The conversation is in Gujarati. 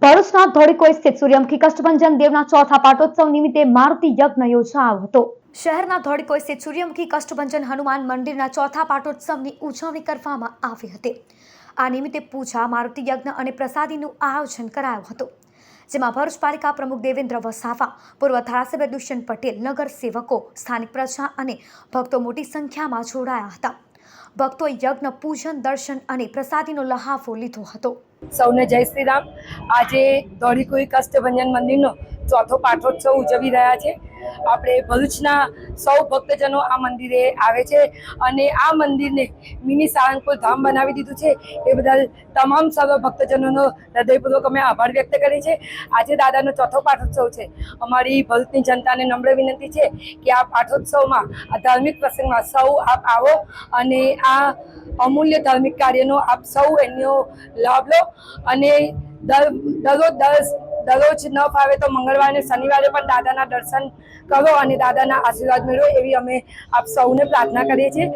ભરૂચના ધોળીકોઈ સ્થિત સૂર્યમુખી કષ્ટભંજન દેવના ચોથા પાટોત્સવ નિમિત્તે મારુતિ યજ્ઞ યોજાયો હતો। શહેરના ધોળીકોઈ સ્થિત સૂર્યમુખી કષ્ટભંજન હનુમાન મંદિરના ચોથા પાટોત્સવની ઉજવણી કરવામાં આવી હતી। આ નિમિત્તે પૂજા, મારુતિ યજ્ઞ અને પ્રસાદીનું આયોજન કરાયું હતું, જેમાં ભરૂચ પાલિકા પ્રમુખ દેવેન્દ્ર વસાવા, પૂર્વ ધારાસભ્ય દુષ્યંત પટેલ, નગર સેવકો, સ્થાનિક પ્રજા અને ભક્તો મોટી સંખ્યામાં જોડાયા હતા। ભક્તોએ યજ્ઞ, પૂજન, દર્શન અને પ્રસાદીનો લહાવો લીધો હતો। સૌને જય શ્રી રામ। આજે ધોળીકોઈ કષ્ટભંજન મંદિરનો ચોથો પાઠોત્સવ ઉજવી રહ્યા છે। આપણે ભરૂચના સૌ ભક્તજનો આ મંદિરે આવે છે અને આ મંદિરને મિની સાળંગપુર ધામ બનાવી દીધું છે। એ બદલ તમામ સર્વ ભક્તજનોનો હૃદયપૂર્વક અમે આભાર વ્યક્ત કરીએ છીએ। આજે દાદાનો ચોથો પાઠોત્સવ છે। અમારી ભરૂચની જનતાને નમ્ર વિનંતી છે કે આ પાઠોત્સવમાં, આ ધાર્મિક પ્રસંગમાં સૌ આપ આવો અને આ અમૂલ્ય ધાર્મિક કાર્યનો આપ સૌ એનો લાભ લો અને દરરોજ ન ફાવે તો મંગળવારે અને શનિવારે પણ દાદાના દર્શન કરો અને દાદાના આશીર્વાદ મેળવો, એવી અમે આપ સૌને પ્રાર્થના કરીએ છીએ।